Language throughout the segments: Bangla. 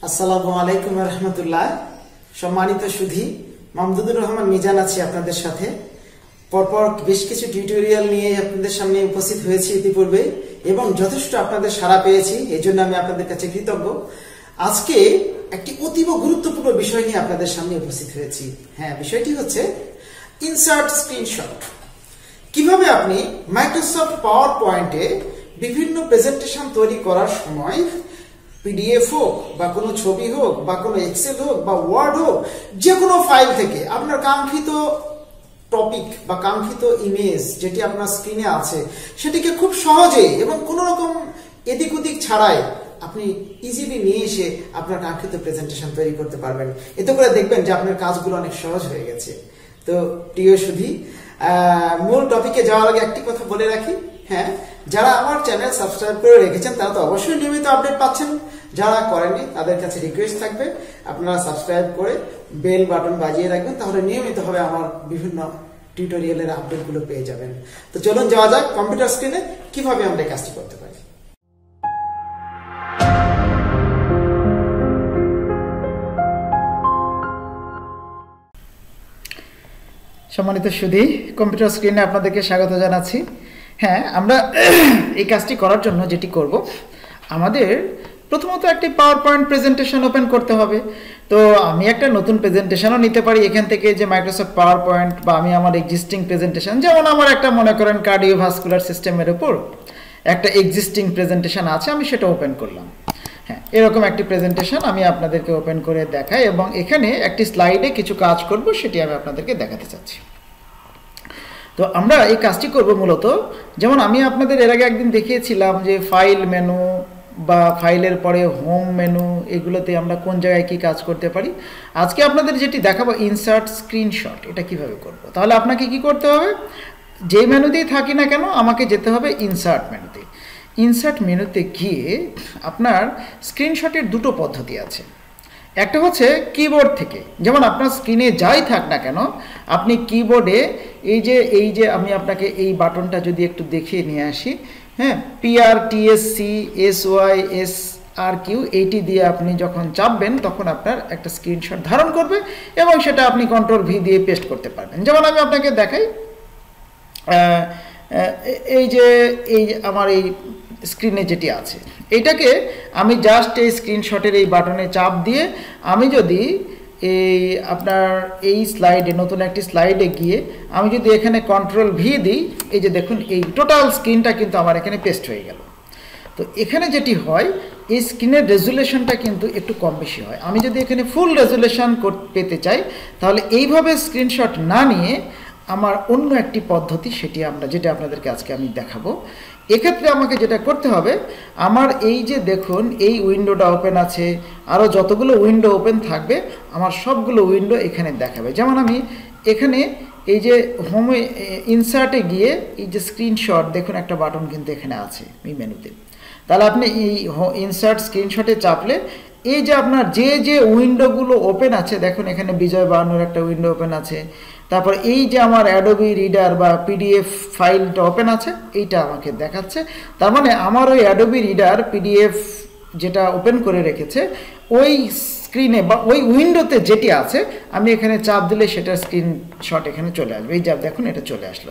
আসসালামু আলাইকুম রহমতুল্লাহ। সম্মানিত সুধী, মামদুদুর রহমান মিজান আছি আপনাদের সাথে। পরপর বেশ কিছু টিউটোরিয়াল নিয়ে আপনাদের সামনে উপস্থিত হয়েছি ইতিপূর্বে এবং যথেষ্ট আপনাদের সাড়া পেয়েছি, এই জন্য আমি আপনাদের কাছে কৃতজ্ঞ। আজকে একটি অতীব গুরুত্বপূর্ণ বিষয় নিয়ে আপনাদের সামনে উপস্থিত হয়েছি। হ্যাঁ, বিষয়টি হচ্ছে ইনসার্ট স্ক্রিনশট। কিভাবে আপনি মাইক্রোসফট পাওয়ার পয়েন্টে বিভিন্ন প্রেজেন্টেশন তৈরি করার সময় পিডিএফ হোক বা কোনো ছবি হোক বা কোনো এক্সেল হোক বা ওয়ার্ড হোক, যে কোনো ফাইল থেকে আপনার কাঙ্ক্ষিত টপিক বা কাঙ্ক্ষিত ইমেজ যেটি আপনার স্ক্রিনে আছে সেটিকে খুব সহজে এবং কোনো রকম এদিক ওদিক ছাড়াই আপনি ইজিলি নিয়ে এসে আপনার কাঙ্ক্ষিত প্রেজেন্টেশন তৈরি করতে পারবেন। এতে করে দেখবেন যে আপনার কাজগুলো অনেক সহজ হয়ে গেছে। তো প্রিয় সুধী, মূল টপিকে যাওয়ার আগে একটি কথা বলে রাখি। হ্যাঁ, যারা আমার চ্যানেল সাবস্ক্রাইব করে রেখেছেন তারা তো অবশ্যই নিয়মিত আপডেট পাচ্ছেন। যারা করেননি তাদের কাছে রিকোয়েস্ট থাকবে আপনারা সাবস্ক্রাইব করে বেল বাটন বাজিয়ে রাখবেন, তাহলে নিয়মিতভাবে আমার বিভিন্ন টিউটোরিয়ালের আপডেটগুলো পেয়ে যাবেন। তো চলুন যাওয়া যাক কম্পিউটার স্ক্রিনে কিভাবে আমরা কাজটি করতে পারি। সম্মানিত সুধী, কম্পিউটার স্ক্রিনে আপনাদেরকে স্বাগত জানাচ্ছি। হ্যাঁ, আমরা এই কাজটি করার জন্য যেটি করব, আমাদের প্রথমত একটি পাওয়ার পয়েন্ট প্রেজেন্টেশন ওপেন করতে হবে। তো আমি একটা নতুন প্রেজেন্টেশনও নিতে পারি এখান থেকে, যে মাইক্রোসফট পাওয়ার পয়েন্ট, বা আমি আমার এক্সিস্টিং প্রেজেন্টেশন, যেমন আমার একটা মনে করেন কার্ডিওভাস্কুলার সিস্টেমের উপর একটা এক্সিস্টিং প্রেজেন্টেশন আছে, আমি সেটা ওপেন করলাম। হ্যাঁ, এরকম একটি প্রেজেন্টেশন আমি আপনাদেরকে ওপেন করে দেখাই এবং এখানে একটি স্লাইডে কিছু কাজ করব, সেটি আমি আপনাদেরকে দেখাতে চাচ্ছি। তো আমরা এই কাজটি করব মূলত, যেমন আমি আপনাদের এর আগে একদিন দেখিয়েছিলাম যে ফাইল মেনু বা ফাইলের পরে হোম মেনু, এগুলোতে আমরা কোন জায়গায় কি কাজ করতে পারি। আজকে আপনাদের যেটি দেখাবো ইনসার্ট স্ক্রিনশট, এটা কিভাবে করব। তাহলে আপনাকে কি করতে হবে, যে মেনুতেই থাকি না কেন আমাকে যেতে হবে ইনসার্ট মেনুতে। ইনসার্ট মেনুতে গিয়ে আপনার স্ক্রিনশটের দুটো পদ্ধতি আছে। একটা হচ্ছে কিবোর্ড থেকে, যেমন আপনার স্ক্রিনে যাই থাক না কেন আপনি কিবোর্ডে এই যে আমি আপনাকে এই বাটনটা যদি একটু দেখিয়ে নিয়ে আসি, হ্যাঁ, PRTSCSYSRQ, এইটি দিয়ে আপনি যখন চাপবেন তখন আপনার একটা স্ক্রিনশট ধারণ করবে এবং সেটা আপনি কন্ট্রোল ভি দিয়ে পেস্ট করতে পারবেন। যেমন আমি আপনাকে দেখাই, এই যে আমার এই স্ক্রিনে যেটি আছে, এইটাকে আমি জাস্ট এই স্ক্রিনশটের এই বাটনে চাপ দিয়ে আমি যদি এই আপনার এই স্লাইডে, নতুন একটি স্লাইডে গিয়ে আমি যদি এখানে কন্ট্রোল ভি দিই, এই যে দেখুন এই টোটাল স্ক্রিনটা কিন্তু আমার এখানে পেস্ট হয়ে গেল। তো এখানে যেটি হয়, এই স্ক্রিনের রেজুলেশনটা কিন্তু একটু কম বেশি হয়। আমি যদি এখানে ফুল রেজুলেশন পেতে চাই তাহলে এইভাবে স্ক্রিনশট না নিয়ে আমার অন্য একটি পদ্ধতি, যেটা আপনাদেরকে আজকে আমি দেখাবো। এক্ষেত্রে আমাকে যেটা করতে হবে, আমার এই যে দেখুন এই উইন্ডোটা ওপেন আছে, আরও যতগুলো উইন্ডো ওপেন থাকবে আমার সবগুলো উইন্ডো এখানে দেখাবে। যেমন আমি এখানে এই যে হোমে ইনসার্টে গিয়ে এই যে স্ক্রিনশট, দেখুন একটা বাটন কিন্তু এখানে আছে এই মেনুতে। তাহলে আপনি এই ইনসার্ট স্ক্রিনশটে চাপলে এই যে আপনার যে উইন্ডোগুলো ওপেন আছে, দেখুন এখানে বিজয় বাহানুর একটা উইন্ডো ওপেন আছে, তারপর এই যে আমার অ্যাডোবি রিডার বা পিডিএফ ফাইলটা ওপেন আছে, এইটা আমাকে দেখাচ্ছে। তার মানে আমার ওই অ্যাডোবি রিডার পিডিএফ যেটা ওপেন করে রেখেছে ওই স্ক্রিনে বা ওই উইন্ডোতে যেটি আছে, আমি এখানে চাপ দিলে সেটার স্ক্রিনশট এখানে চলে আসবে। এই যে দেখুন এটা চলে আসলো।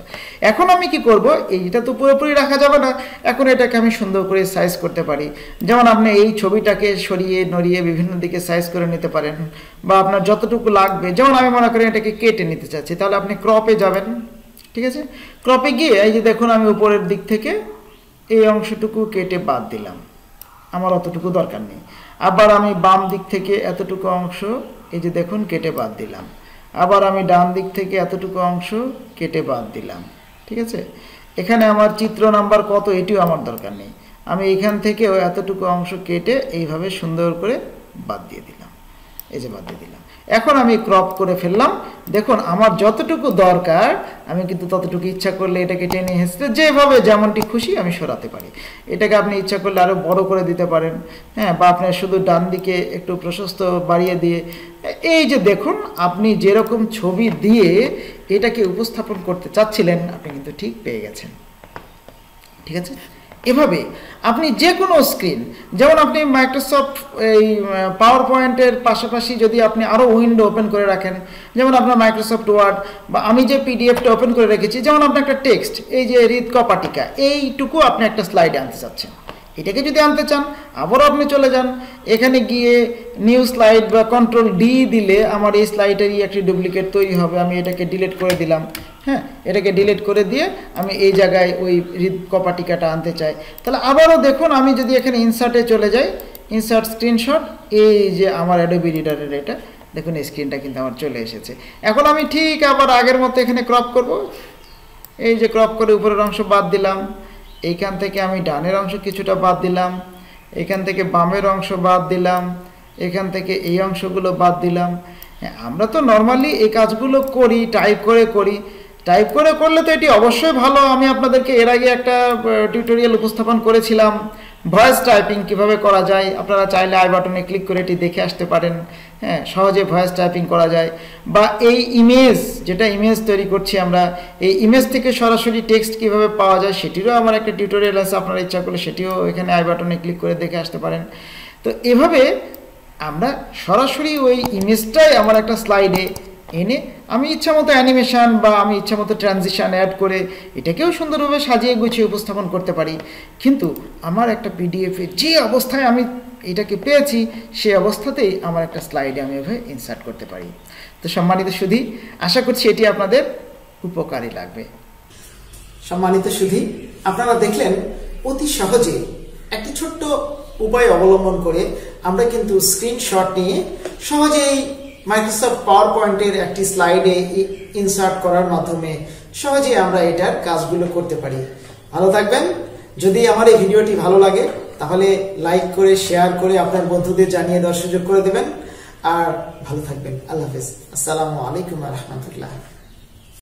এখন আমি কি করব, এইটা তো পুরোপুরি রাখা যাবে না, এখন এটাকে আমি সুন্দর করে সাইজ করতে পারি। যেমন আপনি এই ছবিটাকে সরিয়ে নড়িয়ে বিভিন্ন দিকে সাইজ করে নিতে পারেন, বা আপনার যতটুকু লাগবে। যেমন আমি মনে করি এটাকে কেটে নিতে চাচ্ছি, তাহলে আপনি ক্রপে যাবেন। ঠিক আছে, ক্রপে গিয়ে এই যে দেখুন আমি উপরের দিক থেকে এই অংশটুকু কেটে বাদ দিলাম, আমার অতটুকু দরকার নেই। আবার আমি বাম দিক থেকে এতটুকু অংশ এই যে দেখুন কেটে বাদ দিলাম, আবার আমি ডান দিক থেকে এতটুকু অংশ কেটে বাদ দিলাম। ঠিক আছে, এখানে আমার চিত্র নাম্বার কত এটিও আমার দরকার নেই, আমি এখান থেকেও এতটুকু অংশ কেটে এইভাবে সুন্দর করে বাদ দিয়ে দিলাম। এই যে বাদ দিয়ে দিলাম। এখন আমি ক্রপ করে ফেললাম। দেখুন আমার যতটুকু দরকার আমি কিন্তু ততটুকু ইচ্ছা করলে এটাকে টেনে হেঁচড়ে যেভাবে যেমনটি খুশি আমি সরাতে পারি। এটাকে আপনি ইচ্ছা করলে আরও বড় করে দিতে পারেন, হ্যাঁ, বা আপনার শুধু ডান দিকে একটু প্রশস্ত বাড়িয়ে দিয়ে, এই যে দেখুন আপনি যেরকম ছবি দিয়ে এটাকে উপস্থাপন করতে চাচ্ছিলেন আপনি কিন্তু ঠিক পেয়ে গেছেন। ঠিক আছে, এভাবে আপনি যে কোনো স্ক্রিন, যেমন আপনি মাইক্রোসফট এই পাওয়ার পয়েন্টের পাশাপাশি যদি আপনি আরও উইন্ডো ওপেন করে রাখেন, যেমন আপনার মাইক্রোসফট ওয়ার্ড বা আমি যে পিডিএফটা ওপেন করে রেখেছি, যেমন আপনার একটা টেক্সট, এই যে হৃদকপাটিকা, এইটুকু আপনি একটা স্লাইডে আনতে চাচ্ছেন। এটাকে যদি আনতে চান আবারও আপনি চলে যান, এখানে গিয়ে নিউ স্লাইড বা কন্ট্রোল ডি দিলে আমার এই স্লাইডেরই একটি ডুপ্লিকেট তৈরি হবে। আমি এটাকে ডিলিট করে দিলাম। হ্যাঁ, এটাকে ডিলিট করে দিয়ে আমি এই জায়গায় ওই হৃদকপাটিকাটা আনতে চাই। তাহলে আবারও দেখুন, আমি যদি এখানে ইনসার্টে চলে যাই, ইনসার্ট স্ক্রিনশট, এই যে আমার অ্যাডোবি রিডারের এটা দেখুন, এই স্ক্রিনটা কিন্তু আমার চলে এসেছে। এখন আমি ঠিক আবার আগের মতো এখানে ক্রপ করব। এই যে ক্রপ করে উপরের অংশ বাদ দিলাম, এইখান থেকে আমি ডানের অংশ কিছুটা বাদ দিলাম, এখান থেকে বামের অংশ বাদ দিলাম, এখান থেকে এই অংশগুলো বাদ দিলাম। হ্যাঁ, আমরা তো নর্মালি এই কাজগুলো করি, টাইপ করে করি। টাইপ করে করলে তো এটি অবশ্যই ভালো। আমি আপনাদেরকে এর আগে একটা টিউটোরিয়াল উপস্থাপন করেছিলাম, ভয়েস টাইপিং কিভাবে করা যায়। আপনারা চাইলে আই বাটনে ক্লিক করে এটি দেখে আসতে পারেন। হ্যাঁ, সহজে ভয়েস টাইপিং করা যায়। বা এই ইমেজ, যেটা ইমেজ তৈরি করছি আমরা, এই ইমেজ থেকে সরাসরি টেক্সট কিভাবে পাওয়া যায় সেটিরও আমার একটা টিউটোরিয়াল আছে। আপনারা ইচ্ছা করলে সেটিও এখানে আই বাটনে ক্লিক করে দেখে আসতে পারেন। তো এভাবে আমরা সরাসরি ওই ইমেজটাই আমার একটা স্লাইডে এনে আমি ইচ্ছা মতো অ্যানিমেশান বা আমি ইচ্ছা মতো ট্রানজিশান অ্যাড করে এটাকেও সুন্দরভাবে সাজিয়ে গুছিয়ে উপস্থাপন করতে পারি। কিন্তু আমার একটা পিডিএফে যে অবস্থায় আমি এটাকে পেয়েছি সেই অবস্থাতেই আমার একটা স্লাইডে আমি এভাবে ইনসার্ট করতে পারি। তো সম্মানিত সুধী, আশা করছি এটি আপনাদের উপকারী লাগবে। সম্মানিত সুধী, আপনারা দেখলেন অতি সহজে একটি ছোট্ট উপায় অবলম্বন করে আমরা কিন্তু স্ক্রিনশট নিয়ে সহজেই মাইক্রোসফট পাওয়ার পয়েন্টের একটি স্লাইডে ইনসার্ট করার মাধ্যমে সহজেই আমরা এটার কাজগুলো করতে পারি। ভালো থাকবেন। যদি আমার এই ভিডিওটি ভালো লাগে তাহলে লাইক করে, শেয়ার করে আপনার বন্ধুদের জানিয়ে দেওয়ার সুযোগ করে দেবেন। আর ভালো থাকবেন। আল্লাহ হাফেজ। আসসালামু আলাইকুম ওয়া রাহমাতুল্লাহ।